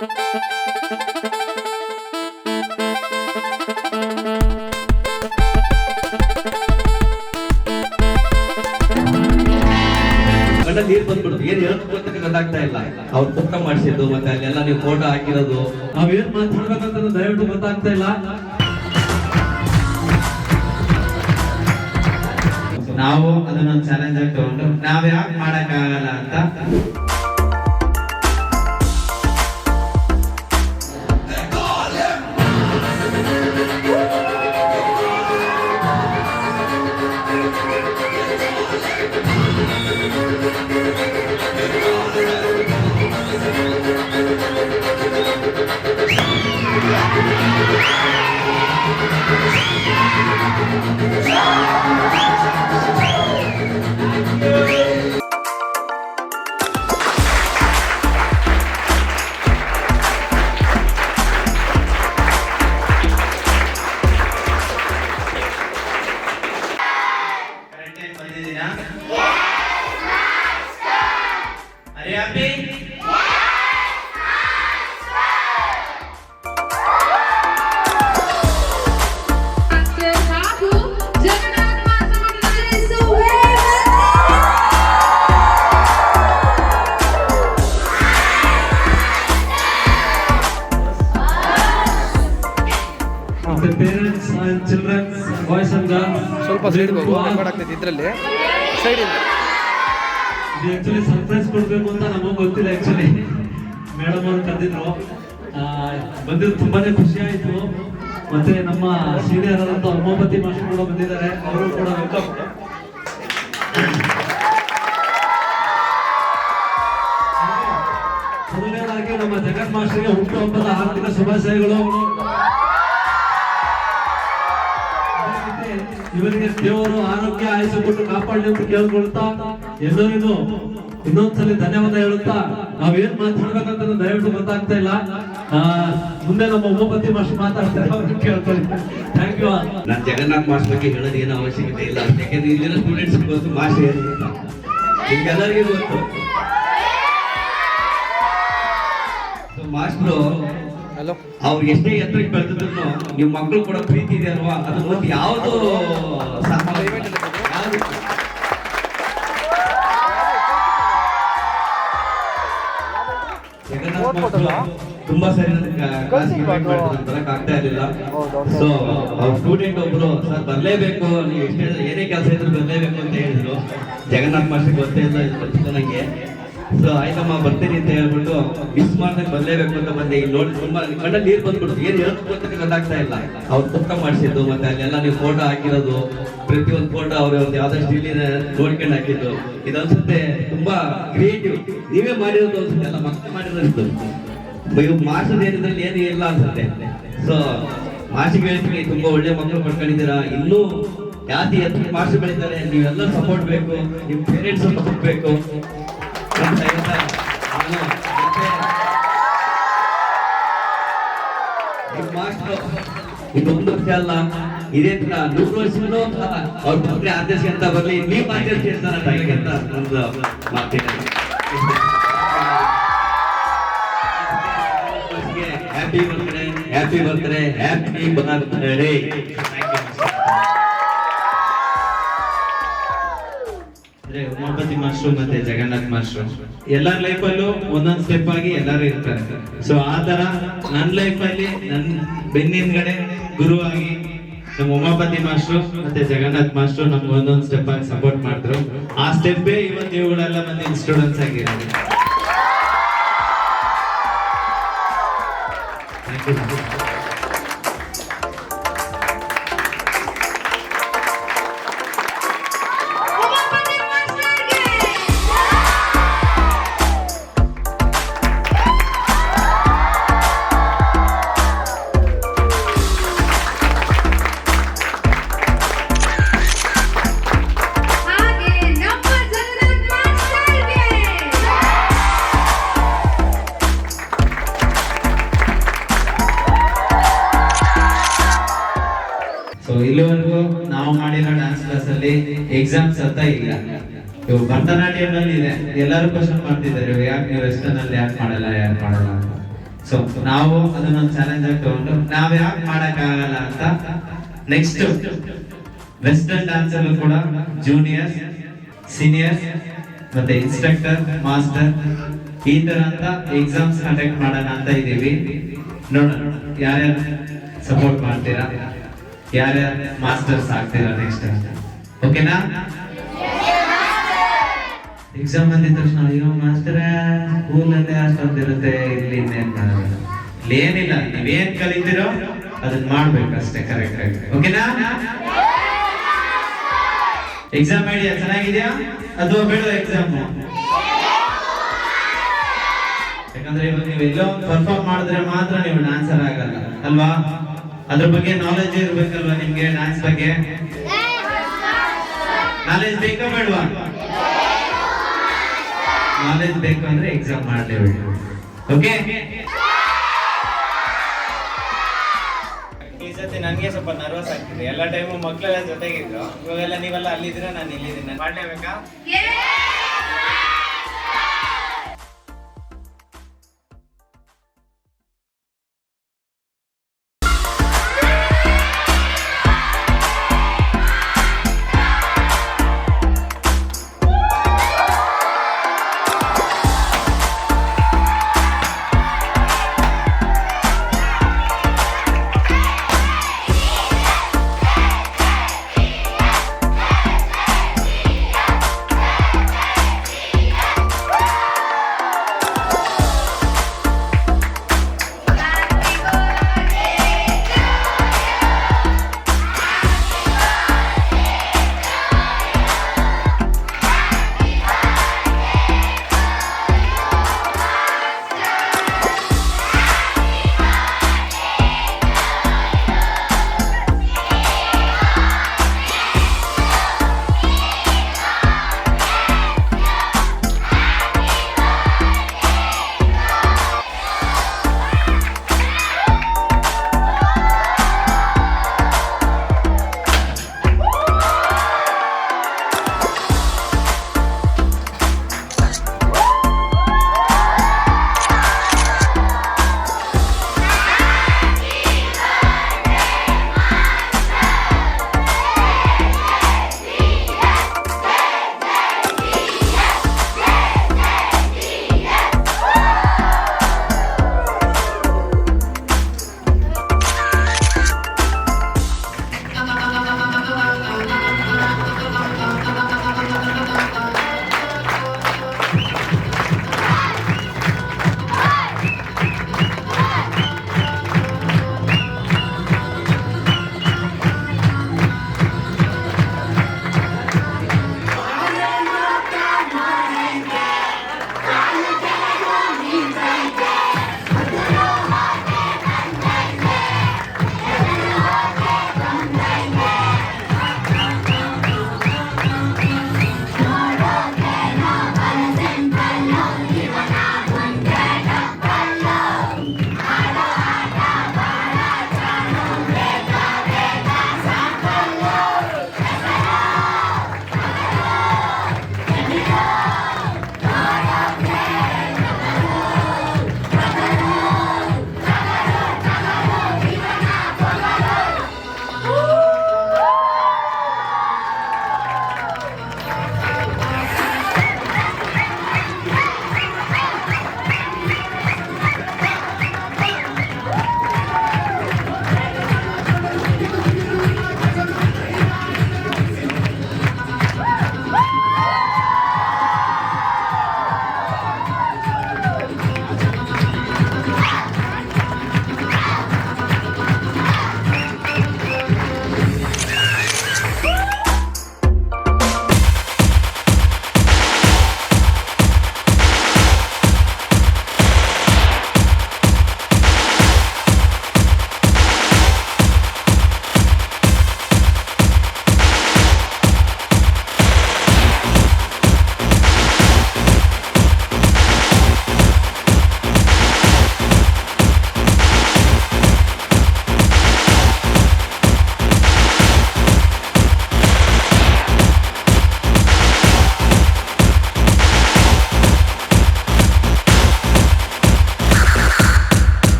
ನೀರ್ ಬಂದ್ಬಿಡುದು ಏನ್ ಹೇಳ್ಬೇಕು ಅಂತ ಗೊತ್ತಾಗ್ತಾ ಇಲ್ಲ. ಅವ್ರು ಪುಕ್ಕ ಮಾಡಿಸಿದ್ದು ಮತ್ತೆ ಅಲ್ಲೆಲ್ಲ ನೀವು ಫೋಟೋ ಹಾಕಿರೋದು ನಾವೇನ್ ಮಾತಾಡ್ಬೇಕಂತ ದಯವಿಟ್ಟು ಗೊತ್ತಾಗ್ತಾ ಇಲ್ಲ. ನಾವು ಅದನ್ನೊಂದು ಚಾಲೆಂಜ್ ಆಗಿ ತಗೊಂಡು ನಾವ್ ಯಾಕೆ ಮಾಡಕ್ ಆಗಲ್ಲ ಅಂತ parents and children, boys and girls, ಸ್ವಲ್ಪ ಸೈಡ್ ಹೋಗ್ಬೇಕಾಗ್ತೈತಿ ಇದ್ರಲ್ಲಿ ಸೈಡ್ ಇಲ್ಲ. ಇದು ಆಕ್ಚುಲಿ ಸರ್ಪ್ರೈಸ್ ಕೊಡ್ಬೇಕು ಅಂತ ನಮಗೆ ಗೊತ್ತಿಲ್ಲ. ಆಕ್ಚುಲಿ ಮೇಡಮ್ ಅವರು ಕರೆದಿದ್ರು, ಬಂದಿದ್ದು ತುಂಬಾನೇ ಖುಷಿ ಆಯ್ತು. ಮತ್ತೆ ನಮ್ಮ ಸೀನಿಯರ್ ಆದಂತ ಉಮಾಪತಿ ಮಾಸ್ಟರ್ ಕೂಡ ಬಂದಿದ್ದಾರೆ, ಅವರು ಕೂಡ ವೆಲ್ಕಮ್. ಮೊದಲನೇದಾಗಿ ನಮ್ಮ ಜಗತ್ ಮಾಸ್ಟರ್ಗೆ ಹುಟ್ಟುಹಬ್ಬದ ಹಾರ್ದಿಕ ಶುಭಾಶಯಗಳು. ಇವರಿಗೆ ದೇವರು ಆರೋಗ್ಯ ಆಯುಷ ಕೊಟ್ಟು ಕಾಪಾಡಲಿ ಅಂತ ಕೇಳ್ಕೊಳ್ತಾ ಎಲ್ಲರಿಗೂ ಇನ್ನೊಂದ್ಸಲಿ ಧನ್ಯವಾದ ಹೇಳುತ್ತಾ ನಾವೇನ್ ಮಾತಾಡ್ಬೇಕಂತ ದಯವಿಟ್ಟು ಗೊತ್ತಾಗ್ತಾ ಇಲ್ಲ. ಮುಂದೆ ನಮ್ಮ ಉಮಾಪತಿ ಮಾಸ್ಟರ್ ಮಾತಾಡ್ತಾರೆ, ಅವ್ರನ್ನ ಕೇಳ್ಕೊಳ್ಳಿ. Thank you. ನಾನು ಜಗನ್ನಾಥ್ ಮಾಸ್ಟರ್ ಬಗ್ಗೆ ಹೇಳೋದು ಏನೋ ಅವಶ್ಯಕತೆ ಇಲ್ಲ, ಯಾಕೆಂದ್ರೆ ಇಲ್ಲಿನ ಸ್ಟೂಡೆಂಟ್ಸ್ ಗೊತ್ತು ಮಾಸ್ಟರ್ ಏನು ಅಂತ, ನಿಮ್ಗೆಲ್ಲರಿಗೂ ಗೊತ್ತು. ಮಾಸ್ಟ್ರು ಅವ್ರಿಗೆ ಎಷ್ಟೇ ಎತ್ತರಕ್ಕೆ ಬೆಳೆದಿದ್ರು ನಿಮ್ ಮಕ್ಕಳು ಕೂಡ ಪ್ರೀತಿ ಇದೆ ಅಲ್ವಾ, ಅದು ಮತ್ತೆ ಯಾವುದು ಜಗನ್ನಾಥ್ ಮಾಸ್ಟ್ರು ತುಂಬಾ ಸರಿ ಬರಕ್ ಆಗ್ತಾ ಇರ್ಲಿಲ್ಲ. ಸೊ ಅವ್ರ ಸ್ಟೂಡೆಂಟ್ ಒಬ್ರು ಸರ್ ಬರ್ಲೇಬೇಕು, ನೀವು ಎಷ್ಟೇ ಏನೇ ಕೆಲಸ ಇದ್ರು ಬರ್ಲೇಬೇಕು ಅಂತ ಹೇಳಿದ್ರು. ಜಗನ್ನಾಥ್ ಮಾಸ್ಟರ್ ಗೊತ್ತೇ ಇಲ್ಲ ನಂಗೆ. ಸೊ ಆಯ್ತಮ್ಮ ಬರ್ತೀನಿ ಅಂತ ಹೇಳ್ಬಿಟ್ಟು ಮಿಸ್ ಮಾಡ್ದಾಗ ಬರ್ಲೇಬೇಕು ಅಂತ ಬಂದೆ. ಇಲ್ಲಿ ನೋಡಿ ತುಂಬಾ ಕಣ್ಣಲ್ಲಿ ನೀರ್ ಬಂದ್ಬಿಡುದು, ಏನ್ ಹೇಳ್ಬೇಕು ಅಂತ ಗೊತ್ತಾಗ್ತಾ ಇಲ್ಲ. ಅವ್ರು ಪುಕ್ಕ ಮಾಡಿಸಿದ್ದು ಮತ್ತೆ ಅಲ್ಲೆಲ್ಲ ನೀವು ಫೋಟೋ ಹಾಕಿರೋದು, ಪ್ರತಿಯೊಂದು ಫೋಟೋ ಅವ್ರ ಯಾವ್ದಷ್ಟು ಇಲ್ಲಿ ನೋಡ್ಕೊಂಡು ಹಾಕಿದ್ದು, ಇದನ್ಸುತ್ತೆ ತುಂಬಾ ಕ್ರಿಯೇಟಿವ್. ನೀವೇ ಮಾಡಿರೋದು ಅನ್ಸುತ್ತೆ, ಎಲ್ಲ ಮಕ್ಕಳು ಮಾಡಿರೋದು. ಇವ್ ಮಾಸ್ಟರ್ ಏನಿದ್ರಲ್ಲಿ ಏನು ಇಲ್ಲ ಅನ್ಸುತ್ತೆ. ಸೊ ಮಾಸ್ಟರ್ಗೆ ಹೇಳ್ತೀನಿ, ತುಂಬಾ ಒಳ್ಳೆ ಮಕ್ಕಳು ಪಡ್ಕೊಂಡಿದ್ದೀರಾ, ಇನ್ನೂ ಜಾತಿ ಎತ್ತು ಮಾಸ್ಟರ್ ಬೆಳಿತಾರೆ, ನೀವೆಲ್ಲ ಸಪೋರ್ಟ್ ಬೇಕು, ನಿಮ್ ಪೇರೆಂಟ್ಸ್ ಸಪೋರ್ಟ್ ಬೇಕು ಅಂತ ಹೇಳ್ತಾ ಇದೊಂದು ವರ್ಷ ಅಲ್ಲ, ಇದೇ ತರ 100 ವರ್ಷನೂ ಅವ್ರ ಮಕ್ಕಳು ಆಚರಿಸಿ ಅಂತ ಬರ್ಲಿ, ನೀವು ಆಚರಿಸಿ ಅಂತ ಒಂದು ಮಾತಿನ happy birthday, happy birthday, happy birthday. Umapathi master ಮತ್ತೆ ಜಗನ್ನಾಥ್ ಮಾಸ್ಟರ್ ಎಲ್ಲರ ಲೈಫಲ್ಲೂ ಒಂದೊಂದ್ ಸ್ಟೆಪ್ ಆಗಿ ಎಲ್ಲರೂ ಇರ್ತಾರೆ. ಸೊ ಆ ತರ ನನ್ನ ಲೈಫಲ್ಲಿ ನನ್ನ ಬೆನ್ನಿಂದಗಡೆ ಗುರುವಾಗಿ ನಮ್ಮ ಉಮಾಪತಿ ಮಾಸ್ಟರ್ ಮತ್ತೆ ಜಗನ್ನಾಥ್ ಮಾಸ್ಟರ್ ನಮ್ಗೆ ಒಂದೊಂದ್ ಸ್ಟೆಪ್ ಆಗಿ ಸಪೋರ್ಟ್ ಮಾಡಿದ್ರು. ಆ ಸ್ಟೆಪ್ಪೇ ಇವತ್ತು ಇವುಗಳೆಲ್ಲ ಮಂದಿ ಸ್ಟೂಡೆಂಟ್ಸ್ ಆಗಿರೋದು. ಇಲ್ಲಿವರೆಗೂ ನಾವು ಮಾಡಿರೋ ಡ್ಯಾನ್ಸ್ ಕ್ಲಾಸ್ ಅಲ್ಲಿ ಎಕ್ಸಾಮ್ಸ್ ಅಂತ ಇಲ್ಲ. ಇವು ಭರತನಾಟ್ಯಂ ಅಲ್ಲಿ ಇದೆ, ಎಲ್ಲರೂ ಕ್ವಶನ್ ಮಾಡ್ತಿದ್ದಾರೆ, ಯಾಕೆ ನೀವು ವೆಸ್ಟರ್ನ್ ಅಲ್ಲಿ ಯಾಕೆ ಮಾಡಲ್ಲ ಅಂತ. ಸೊ ನಾವು ಅದನ್ನೊಂದು ಚಾಲೆಂಜ್ ಆಗಿ ತಗೊಂಡು ನಾವ್ ಯಾಕೆ ಮಾಡಕ್ಕಾಗಲ್ಲ ಅಂತ ನೆಕ್ಸ್ಟ್ ವೆಸ್ಟರ್ನ್ ಡ್ಯಾನ್ಸ್ ಅಲ್ಲೂ ಕೂಡ ಜೂನಿಯರ್ಸ್, ಸೀನಿಯರ್ಸ್ ಮತ್ತೆ ಇನ್ಸ್ಟ್ರಕ್ಟರ್, ಮಾಸ್ಟರ್ ಈ ತರ ಅಂತ ಎಕ್ಸಾಮ್ಸ್ ಕಂಡಕ್ಟ್ ಮಾಡೋಣ ಅಂತ ಇದೀವಿ. ನೋಡೋಣ ಯಾರ್ಯಾರು ಸಪೋರ್ಟ್ ಮಾಡ್ತೀರಾ, ಯಾರ್ಯಾರು ಮಾಸ್ಟರ್ಸ್ ಆಗ್ತೀರಾ ನೆಕ್ಸ್ಟ್. ಓಕೆನಾ? ಎಕ್ಸಾಮ್ ಬಂದಿದ ತಕ್ಷಣ ಅಯ್ಯೋ ಮಾಸ್ಟರ್ ಸ್ಕೂಲಲ್ಲೇ ಅಷ್ಟೊಂದಿರುತ್ತೆ, ಇಲ್ಲಿ ಇನ್ನೇನ್ ಮಾಡೋದು, ಇಲ್ಲಿ ಏನಿಲ್ಲ, ನೀವೇನ್ ಕಲಿತೀರೋ ಅದನ್ನ ಮಾಡ್ಬೇಕಷ್ಟೇ ಕರೆಕ್ಟ್ ಆಗಿ. ಓಕೆನಾ? ಎಕ್ಸಾಮ್ ಐಡಿಯಾ ಚೆನ್ನಾಗಿದ್ಯಾ ಅಥವಾ ಬೇಡ ಎಕ್ಸಾಮ್? ಯಾಕಂದ್ರೆ ಇವಾಗ ನೀವು ಎಲ್ಲೋ ಒಂದು ಪರ್ಫಾರ್ಮ್ ಮಾಡಿದ್ರೆ ಮಾತ್ರ ನೀವು ಡಾನ್ಸರ್ ಆಗಲ್ಲ ಅಲ್ವಾ? ಅದ್ರ ಬಗ್ಗೆ ನಾಲೆಜ್ ಇರ್ಬೇಕಲ್ವಾ ನಿಮ್ಗೆ? ಡಾನ್ಸ್ ಬಗ್ಗೆ ನಾಲೆಜ್ ಬೇಕಾ ಬೇಡವಾ? ನಾಲೆಜ್ ಬೇಕು ಅಂದ್ರೆ ಎಕ್ಸಾಮ್ ಮಾಡ್ಲೇಬೇಕು. ಓಕೆ? ಈ ಸತಿ ನನಗೆ ಸ್ವಲ್ಪ ನರ್ವಸ್ ಆಗ್ತಿದೆ. ಎಲ್ಲ ಟೈಮು ಮಕ್ಕಳೆಲ್ಲ ಜೊತೆಗಿದ್ರು, ಇವಾಗೆಲ್ಲ ನೀವೆಲ್ಲ ಅಲ್ಲಿದ್ರೆ ನಾನು ಇಲ್ಲಿದ್ದೀನಿ. ಮಾಡ್ಲೇಬೇಕಾ?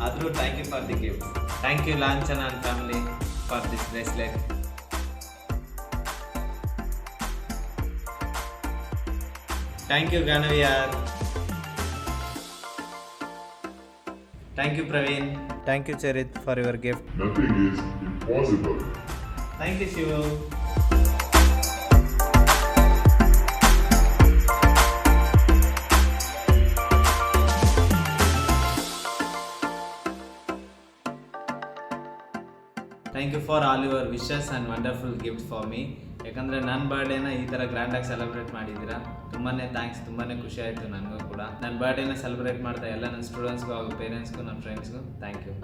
ಆದರೂ thank you for the gift. Thank you Lanchana and family for this bracelet. Thank you ಗಾನವಿಯಾರ್. Thank you Praveen. Thank you Charith for your gift. Nothing is impossible. Thank you Shivu. Thank you for all your wishes and wonderful gift for me. ಯಾಕಂದರೆ ನನ್ನ ಬರ್ಡೇನ ಈ ಥರ ಗ್ರ್ಯಾಂಡಾಗಿ celebrate ಮಾಡಿದ್ದೀರಾ. ತುಂಬಾ thanks. ತುಂಬಾ ಖುಷಿ ಆಯಿತು ನನಗೂ ಕೂಡ. ನನ್ನ ಬರ್ಡೇನ ಸೆಲೆಬ್ರೇಟ್ ಮಾಡ್ತಾ ಎಲ್ಲ ನನ್ನ ಸ್ಟೂಡೆಂಟ್ಸ್ಗೂ ಹಾಗೂ ಪೇರೆಂಟ್ಸ್ಗೂ ನನ್ನ ಫ್ರೆಂಡ್ಸ್ಗೂ ಥ್ಯಾಂಕ್ ಯು.